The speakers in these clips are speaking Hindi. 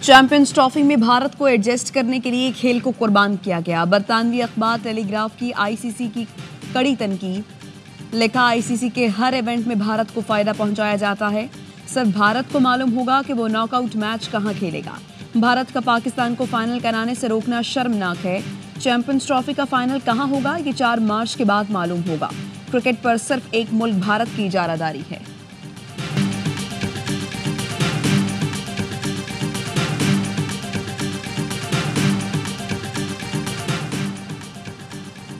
चैंपियंस ट्रॉफी में भारत को एडजस्ट करने के लिए खेल को कुर्बान किया गया। बरतानवी अखबार टेलीग्राफ की आईसीसी की कड़ी तनकीद। लिखा, आईसीसी के हर इवेंट में भारत को फायदा पहुंचाया जाता है। सिर्फ भारत को मालूम होगा कि वो नॉकआउट मैच कहां खेलेगा। भारत का पाकिस्तान को फाइनल कराने से रोकना शर्मनाक है। चैंपियंस ट्रॉफी का फाइनल कहां होगा ये 4 मार्च के बाद मालूम होगा। क्रिकेट पर सिर्फ एक मुल्क भारत की इजारादारी है।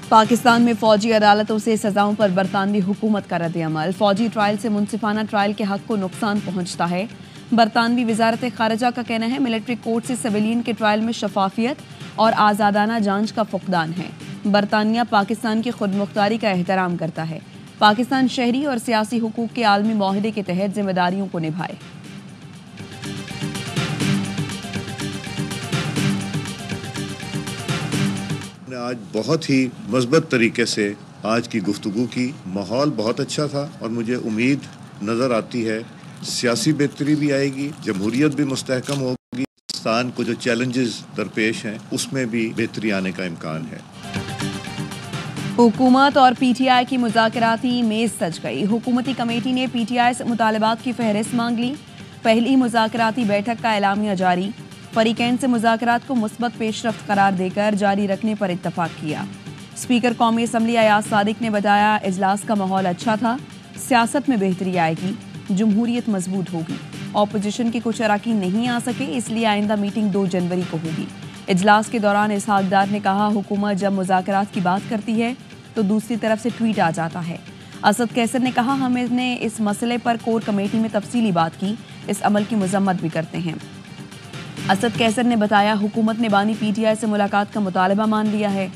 पाकिस्तान में फौजी अदालतों से सजाओं पर बरतानवी हुकूमत का रद्द-ए-अमल। फौजी ट्रायल से मुनसिफाना ट्रायल के हक को नुकसान पहुंचता है। बरतानवी वजारत खारजा का कहना है, मिलिट्री कोर्ट से सिविलियन के ट्रायल में शफाफियत और आज़ादाना जांच का फुकदान है। बरतानिया पाकिस्तान की खुदमुख्तारी का एहतराम करता है। पाकिस्तान शहरी और सियासी हुकूक के आलमी माहिदे के तहत जिम्मेदारियों को निभाए। आज बहुत ही मज़बूत तरीके से आज की गुफ्तगू की, माहौल बहुत अच्छा था और मुझे उम्मीद नज़र आती है सियासी बेहतरी भी आएगी, जमहूरियत भी मुस्तहकम होगी, पाकिस्तान को जो चैलेंजेस दरपेश हैं उसमें भी बेहतरी आने का इम्कान है। हुकूमत और पीटीआई की मुज़ाकराती मेज़ सज गई। हुकूमती कमेटी ने पीटीआई से मुतालबात की फहरिस्त मांग ली। पहली मुज़ाकराती बैठक का एलामिया जारी। फरीकैन से मुज़ाकरात को मुस्बत पेशरफ्त करार देकर जारी रखने पर इत्तफाक किया। स्पीकर कौमी असम्बली अयाज सादिक ने बताया, इजलास का माहौल अच्छा था, सियासत में बेहतरी आएगी, जमहूरियत मजबूत होगी। ऑपोजिशन के कुछ अरकान नहीं आ सके, इसलिए आइंदा मीटिंग 2 जनवरी को होगी। इजलास के दौरान इसहाक डार ने कहा, हुकूमत जब मुज़ाकरात की बात करती है तो दूसरी तरफ से ट्वीट आ जाता है। असद कैसर ने कहा, हमने इस मसले पर कोर कमेटी में तफसीली बात की, इस अमल की मजम्मत भी करते हैं। असद कैसर ने बताया, हुकूमत ने बानी पीटीआई से मुलाकात का मुतालबा मान लिया है।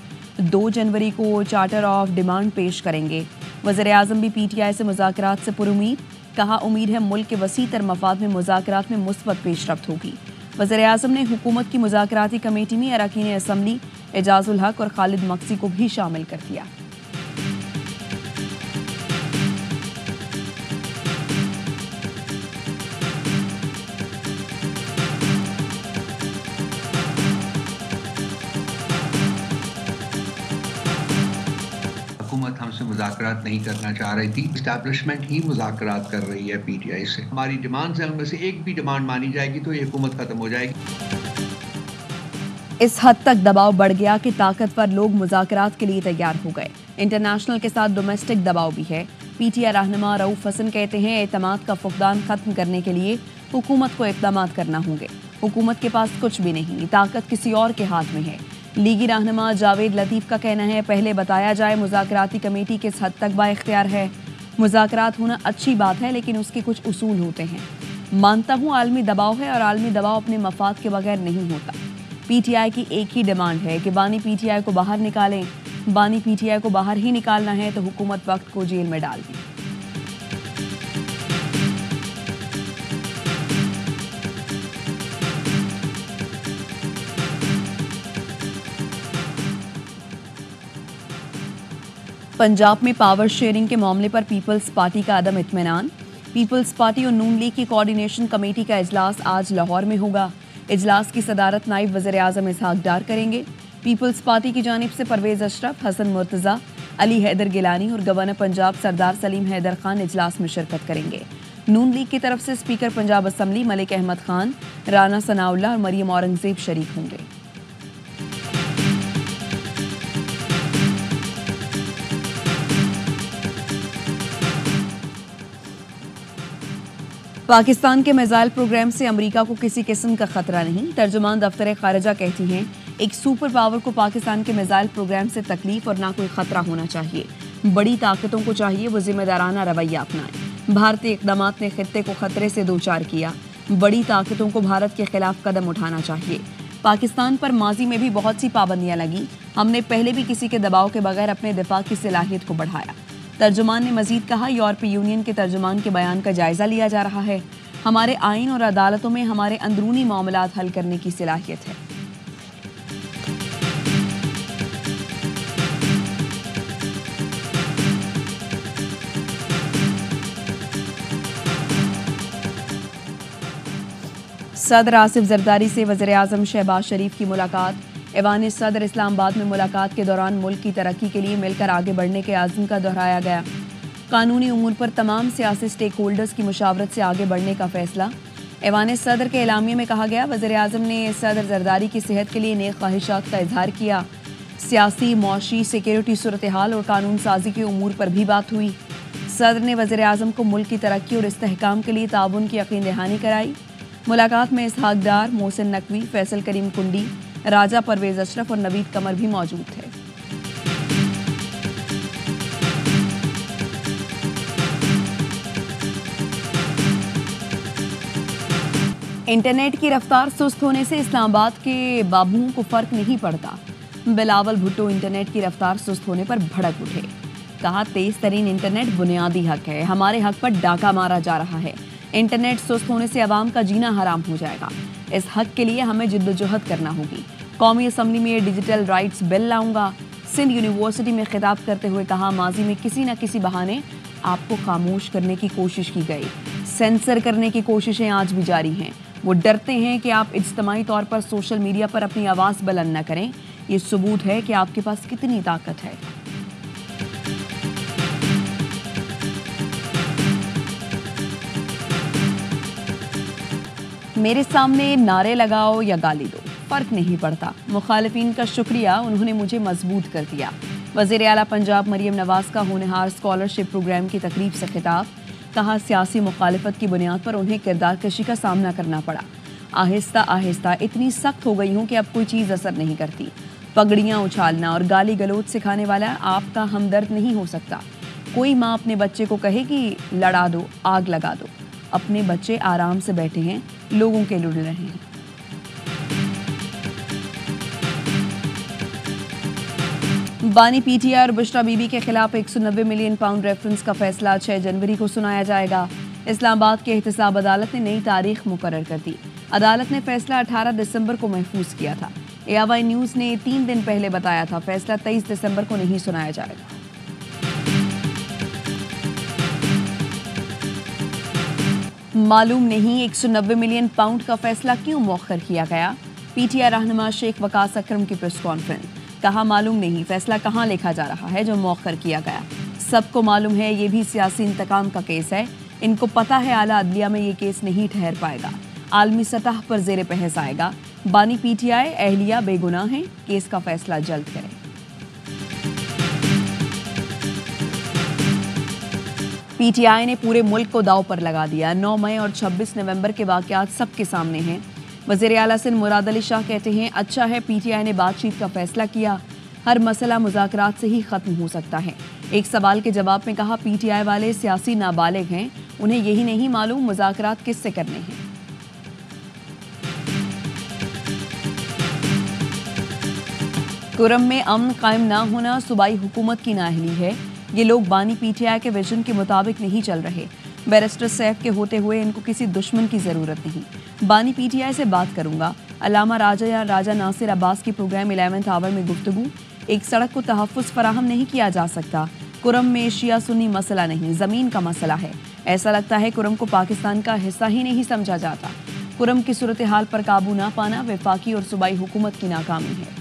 2 जनवरी को चार्टर ऑफ डिमांड पेश करेंगे। वज़ीर-ए-आज़म भी पीटीआई से मुज़ाकरात से पुरुमीद। कहा, उम्मीद है मुल्क के वसीतर मफाद में मुज़ाकरात में मुस्बत पेशरफ्त होगी। वज़ीर-ए-आज़म ने हुकूमत की मुज़ाकराती कमेटी में अरकान असम्बली एजाजुल हक और खालिद मक्सी को भी शामिल कर दिया। हुकूमत हमसे मुज़ाकरात नहीं करना चाह रही थी, इस्टेब्लिशमेंट ही मुज़ाकरात कर रही है पीटीआई से। हमारी डिमांड से उनमें से एक भी डिमांड मानी जाएगी तो ये हुकूमत खत्म हो जाएगी। इस हद तक दबाव बढ़ गया कि ताकतवर लोग मुज़ाकरात के लिए तैयार हो गए। इंटरनेशनल के साथ डोमेस्टिक दबाव भी है। पीटीआई रहनुमा रऊफ हसन कहते हैं, एतमाद का फुकदान खत्म करने के लिए हुकूमत को इक़दाम करना होंगे। हुकूमत के पास कुछ भी नहीं, ताकत किसी और के हाथ में है। लीगी रहनुमा जावेद लतीफ़ का कहना है, पहले बताया जाए मुज़ाकराती कमेटी किस हद तक बाइख्तियार है। मुज़ाकरात होना अच्छी बात है, लेकिन उसके कुछ उसूल होते हैं। मानता हूँ आलमी दबाव है और आलमी दबाव अपने मफाद के बगैर नहीं होता। पीटीआई की एक ही डिमांड है कि बानी पीटीआई को बाहर निकालें। बानी पीटीआई को बाहर ही निकालना है तो हुकूमत वक्त को जेल में डाल दी। पंजाब में पावर शेयरिंग के मामले पर पीपल्स पार्टी का अदम इत्मीनान। पीपल्स पार्टी और नून लीग की कोऑर्डिनेशन कमेटी का इजलास आज लाहौर में होगा। इजलास की सदारत नायब वज़ीर-ए-आज़म इसहाक डार करेंगे। पीपल्स पार्टी की जानिब से परवेज अशरफ, हसन मुर्तज़ा, अली हैदर गिलानी और गवर्नर पंजाब सरदार सलीम हैदर खान इजलास में शिरकत करेंगे। नून लीग की तरफ से स्पीकर पंजाब असम्बली मलिक अहमद खान, राना सनाउल्लाह और मरियम औरंगज़ेब शरीक होंगे। पाकिस्तान के मिसाइल प्रोग्राम से अमेरिका को किसी किस्म का खतरा नहीं। तर्जुमान दफ्तर खारजा कहती हैं, एक सुपर पावर को पाकिस्तान के मिसाइल प्रोग्राम से तकलीफ और ना कोई खतरा होना चाहिए। बड़ी ताकतों को चाहिए वो जिम्मेदाराना रवैया अपनाएं। भारतीय इक़दामात ने खित्ते को खतरे से दोचार किया। बड़ी ताकतों को भारत के खिलाफ कदम उठाना चाहिए। पाकिस्तान पर माजी में भी बहुत सी पाबंदियां लगी। हमने पहले भी किसी के दबाव के बगैर अपने दिफा की सलाहियत को बढ़ाया। तर्जुमान ने मजीद कहा, यूरोपीय यूनियन के तर्जुमान के बयान का जायजा लिया जा रहा है। हमारे आइन और अदालतों में हमारे अंदरूनी मामलात हल करने की सलाहियत है। सदर आसिफ जरदारी से वज़ीर आज़म शहबाज शरीफ की मुलाकात। ऐवान सदर इस्लामाबाद में मुलाकात के दौरान मुल्क की तरक्की के लिए मिलकर आगे बढ़ने के आज़म का दोहराया गया। कानूनी उमूर पर तमाम सियासी स्टेक होल्डर्स की मुशावरत से आगे बढ़ने का फैसला। ऐवान सदर के एलामिया में कहा गया, वज़ीर आज़म ने सदर जरदारी की सेहत के लिए नेक ख्वाहिशात का इजहार किया। सियासी, मौशी, सिक्योरिटी सूरत हाल और कानून साजी के उमूर पर भी बात हुई। सदर ने वज़ीर आज़म को मुल्क की तरक्की और इस्तेहकाम के लिए ताउन की यकीन दहानी कराई। मुलाकात में इसहाक डार, मोहसिन नकवी, फैसल करीम कुंडी, राजा परवेज अशरफ और नवीद कमर भी मौजूद थे। इंटरनेट की रफ्तार सुस्त होने से इस्लामाबाद के बाबुओं को फर्क नहीं पड़ता। बिलावल भुट्टो इंटरनेट की रफ्तार सुस्त होने पर भड़क उठे। कहा, तेज तरीन इंटरनेट बुनियादी हक है, हमारे हक पर डाका मारा जा रहा है। इंटरनेट सुस्त होने से आवाम का जीना हराम हो जाएगा। इस हक के लिए हमें जिद्दोजहद करना होगी। कौमी असम्बली में डिजिटल राइट्स बिल लाऊंगा। सिंध यूनिवर्सिटी में खिताब करते हुए कहा, माजी में किसी न किसी बहाने आपको खामोश करने की कोशिश की गई, सेंसर करने की कोशिशें आज भी जारी हैं। वो डरते हैं कि आप इज्तिमाई तौर पर सोशल मीडिया पर अपनी आवाज़ बुलंद न करें। ये सबूत है कि आपके पास कितनी ताकत है। मेरे सामने नारे लगाओ या गाली दो, फर्क नहीं पड़ता। मुखालिफिन का शुक्रिया, उन्होंने मुझे मजबूत कर दिया। वज़ीर आला पंजाब मरियम नवाज का होनहार स्कॉलरशिप प्रोग्राम की तकरीब से खिताब। कहा, सियासी मुखालिफत की बुनियाद पर उन्हें किरदार कशी का सामना करना पड़ा। आहिस्ता आहिस्ता इतनी सख्त हो गई हूँ कि अब कोई चीज़ असर नहीं करती। पगड़ियाँ उछालना और गाली गलौज सिखाने वाला आपका हमदर्द नहीं हो सकता। कोई माँ अपने बच्चे को कहे कि लड़ा दो, आग लगा दो। अपने बच्चे आराम से बैठे हैं, लोगों के लुढ़ रहे हैं। बानी पीटीआई और बुशरा बीबी के खिलाफ 190 मिलियन पाउंड रेफरेंस का फैसला 6 जनवरी को सुनाया जाएगा। इस्लामाबाद के एहतसाब अदालत ने नई तारीख मुकर्रर कर दी। अदालत ने फैसला 18 दिसंबर को महफूज किया था। एआवाई न्यूज़ ने 3 दिन पहले बताया था फैसला 23 दिसंबर को नहीं सुनाया जाएगा। मालूम नहीं 190 मिलियन पाउंड का फैसला क्यों मौखर किया गया। पीटीआई रहनुमा शेख वकास अकरम की प्रेस कॉन्फ्रेंस। कहा, मालूम नहीं फैसला कहां लिखा जा रहा है जो मौखर किया गया। सबको मालूम है ये भी सियासी इंतकाम का केस है। इनको पता है आला अदलिया में ये केस नहीं ठहर पाएगा, आलमी सतह पर जेर बहस आएगा। बानी पीटीआई अहलिया बेगुनाह है, केस का फैसला जल्द करें। पीटीआई ने पूरे मुल्क को दांव पर लगा दिया। 9 मई और 26 नवंबर के वाकयात सबके सामने हैं। वज़ीर आला सिंध मुराद अली शाह कहते हैं, अच्छा है पीटीआई ने बातचीत का फैसला किया। हर मसला मुज़ाकरात से ही ख़त्म हो सकता है। एक सवाल के जवाब में कहा, पीटीआई वाले सियासी नाबालिग हैं, उन्हें यही नहीं मालूम मुज़ाकरात किससे करने हैं। कुरम में अमन कायम ना होना सूबाई हुकूमत की नाअहली है। ये लोग बानी पीटीआई के विजन के मुताबिक नहीं चल रहे। बैरिस्टर सैफ के होते हुए इनको किसी दुश्मन की ज़रूरत नहीं। बानी पीटीआई से बात करूंगा। अल्लामा राजा या राजा नासिर अब्बास की प्रोग्राम 11th आवर में गुफ्तगू। एक सड़क को तहफ़्फ़ुज़ फराहम नहीं किया जा सकता। कुरम में शिया सुन्नी मसला नहीं, ज़मीन का मसला है। ऐसा लगता है कुरम को पाकिस्तान का हिस्सा ही नहीं समझा जाता। कुरम की सूरत हाल पर काबू ना पाना वफाकी और सूबाई हुकूमत की नाकामी है।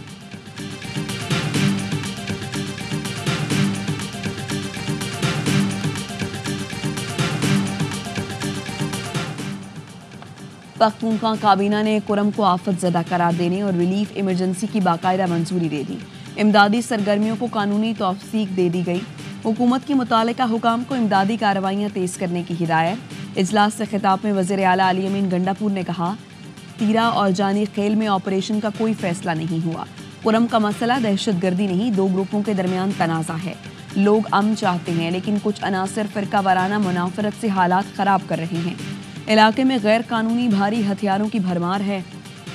पख्तूनख्वा काबीना ने कुरम को आफत ज़दा करार देने और रिलीफ इमरजेंसी की बाकायदा मंजूरी दे दी। इमदादी सरगर्मियों को कानूनी तौसीक दे दी गई। हुकूमत की मुतालिका हुकाम को इमदादी कार्रवाइयाँ तेज़ करने की हिदायत। इजलास से खिताब में वज़ीर आला अली अमीन गंडापुर ने कहा, तीरा और जानी खेल में ऑपरेशन का कोई फैसला नहीं हुआ। कुरम का मसला दहशत गर्दी नहीं, 2 ग्रुपों के दरमियान तनाज़ा है। लोग अमन चाहते हैं, लेकिन कुछ अनासर फ़िरका वाराना मुनाफरत से हालात ख़राब कर रहे हैं। इलाके में गैर कानूनी भारी हथियारों की भरमार है।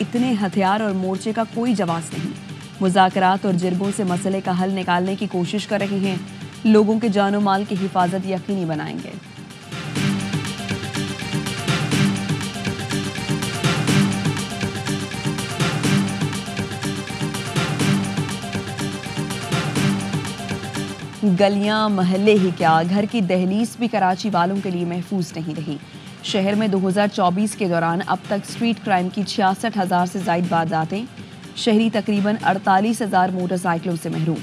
इतने हथियार और मोर्चे का कोई जवाब नहीं। मुज़ाकरात और जिरगों से मसले का हल निकालने की कोशिश कर रहे हैं। लोगों के जानो माल की हिफाजत यकीनी बनाएंगे। गलियां महल्ले ही क्या, घर की दहलीज भी कराची वालों के लिए महफूज नहीं रही। शहर में 2024 के दौरान अब तक स्ट्रीट क्राइम की 66,000 से ज्यादा वारदातें, शहरी तकरीबन 48,000 मोटरसाइकिलों से महरूम,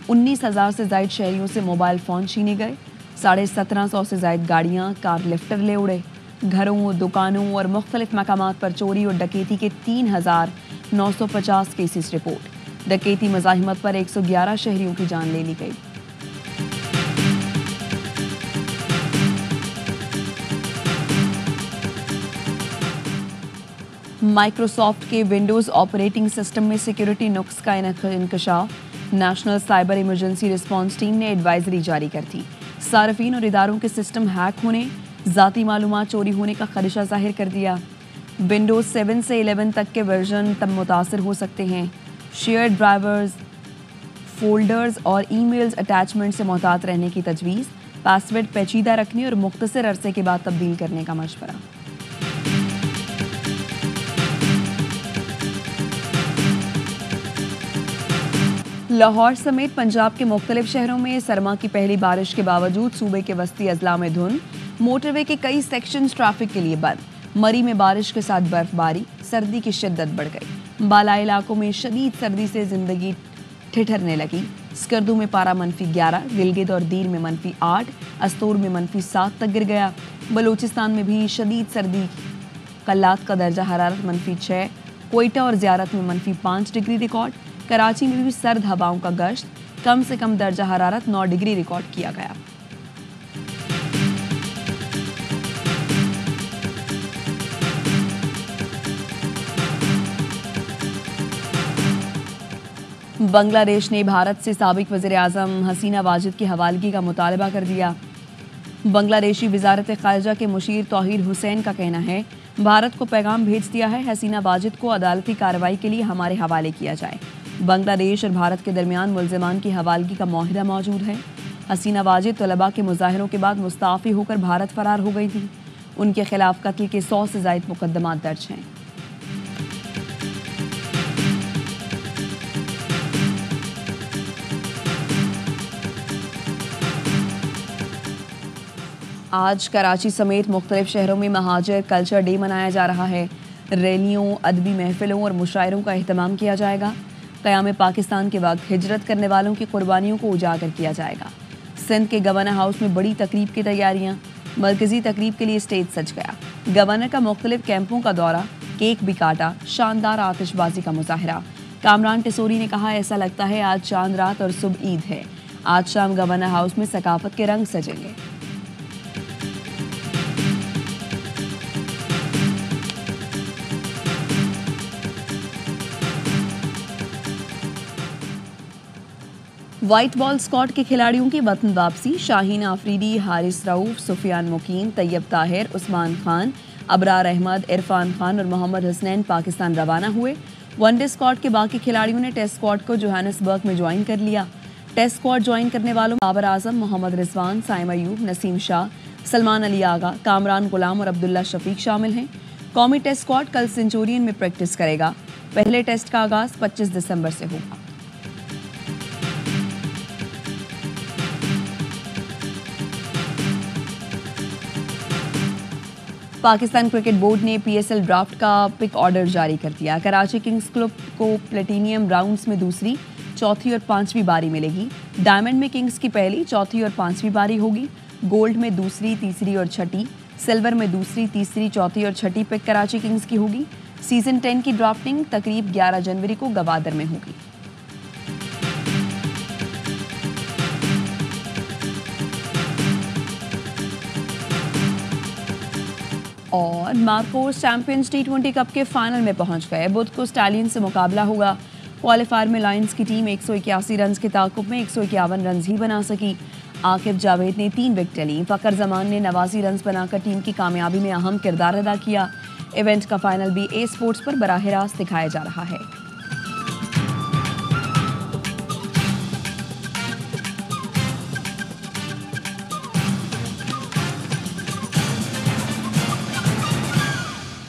19,000 से ज्यादा शहरियों से मोबाइल फोन छीने गए, 1750 से ज्यादा गाड़ियां कार लिफ्टर ले उड़े। घरों, दुकानों और मुख्तलिफ मकामात पर चोरी और डकैती के 3,950 केसेस रिपोर्ट। डकैती मज़ाहिमत पर 111 शहरियों की जान ले ली गई। माइक्रोसॉफ्ट के विंडोज ऑपरेटिंग सिस्टम में सिक्योरिटी नुक्स का इंकशाफ। National Cyber Emergency Response Team ने एडवाइजरी जारी कर दी। सार्फिन और इदारों के सिस्टम हैक होने, ज़ाती मालूमात चोरी होने का खदशा जाहिर कर दिया। विंडोज 7 से 11 तक के वर्जन तब मुतासर हो सकते हैं। शेयर ड्राइवर्स, फोल्डर्स और ईमेल्स अटैचमेंट से मोहतात रहने की तजवीज़। पासवर्ड पेचीदा रखने और मुख्तसर अरसे के बाद तब्दील करने का मशवरा। लाहौर समेत पंजाब के मुख्तलिफ शहरों में सरमा की पहली बारिश के बावजूद सूबे के वस्ती अजला में धुंध। मोटरवे के कई सेक्शंस ट्रैफिक के लिए बंद। मरी में बारिश के साथ बर्फबारी, सर्दी की शिद्दत बढ़ गई। बालाई इलाकों में शदीद सर्दी से जिंदगी ठिठरने लगी। स्कर्दू में पारा -11, गिलगित और दीर में -8, अस्तूर में -7 तक गिर गया। बलूचिस्तान में भी शदीद सर्दी, कल्लात का दर्जा हरारत -6, कोयटा और ज़ियारत में -5 डिग्री रिकॉर्ड। कराची में भी सर्द हवाओं का गश्त, कम से कम दर्जा हरारत 9 डिग्री रिकॉर्ड किया गया। बांग्लादेश ने भारत से साबिक वज़ीर आज़म हसीना वाजिद की हवालगी का मुतालबा कर दिया। बांग्लादेशी वज़ारत ख़ारिजा के मुशीर तौहीर हुसैन का कहना है, भारत को पैगाम भेज दिया है, हसीना वाजिद को अदालती कार्रवाई के लिए हमारे हवाले किया जाए। बांग्लादेश और भारत के दरमियान मुल्ज़िमान की हवालगी का मुआहिदा मौजूद है। हसीना वाजिद तलबा के मुजाहरों के बाद मुस्ताफ़ी होकर भारत फरार हो गई थी। उनके खिलाफ कत्ल के 100 से ज़ायद मुकदमात दर्ज हैं। आज कराची समेत मुख्तलिफ शहरों में महाजर कल्चर डे मनाया जा रहा है। रैलियों, अदबी महफिलों और मुशायरों का एहतमाम किया जाएगा। क़याम पाकिस्तान के वक्त हिजरत करने वालों की कुर्बानियों को उजागर किया जाएगा। सिंध के गवर्नर हाउस में बड़ी तकरीब की तैयारियां। मरकजी तकरीब के लिए स्टेज सज गया। गवर्नर का मुख्तलिफ कैंपों का दौरा, केक भी काटा, शानदार आतिशबाजी का मुजाहरा। कामरान टिसोरी ने कहा, ऐसा लगता है आज चांद रात और सुबह ईद है। आज शाम गवर्नर हाउस में सकाफत के रंग सजेंगे। व्हाइट बॉल स्क्वाड के खिलाड़ियों की वतन वापसी। शाहीन आफरीदी, हारिस रऊफ, सुफियान मुकीम, तैयब ताहिर, उस्मान खान, अबरार अहमद, इरफान खान और मोहम्मद हसनैन पाकिस्तान रवाना हुए। वनडे स्क्वाड के बाकी खिलाड़ियों ने टेस्ट स्क्वाड को जोहानिसबर्ग में ज्वाइन कर लिया। टेस्ट स्क्वाड ज्वाइन करने वालों में बाबर आजम, मोहम्मद रिजवान, साइम अयूब, नसीम शाह, सलमान अली आगा, कामरान गुलाम और अब्दुल्ला शफीक शामिल हैं। कौमी टेस्ट स्क्वाड कल सेंचुरियन में प्रैक्टिस करेगा। पहले टेस्ट का आगाज 25 दिसंबर से होगा। पाकिस्तान क्रिकेट बोर्ड ने पीएसएल ड्राफ्ट का पिक ऑर्डर जारी कर दिया। कराची किंग्स क्लब को प्लेटिनियम राउंड्स में दूसरी, चौथी और पांचवी बारी मिलेगी। डायमंड में किंग्स की पहली, चौथी और पांचवी बारी होगी। गोल्ड में दूसरी, तीसरी और छठी, सिल्वर में दूसरी, तीसरी, चौथी और छठी पिक कराची किंग्स की होगी। सीजन 10 की ड्राफ्टिंग तकरीब 11 जनवरी को गवादर में होगी। और मार्कोस चैंपियंस टी20 कप के फाइनल में पहुंच गए। बुध को स्टैलियन से मुकाबला होगा। क्वालिफायर में लायंस की टीम 181 रन के ताकुब में 151 रन ही बना सकी। आकिब जावेद ने 3 विकेट ली। फ़खर जमान ने 89 रन बनाकर टीम की कामयाबी में अहम किरदार अदा किया। इवेंट का फाइनल भी ए स्पोर्ट्स पर बराह रास्त दिखाया जा रहा है।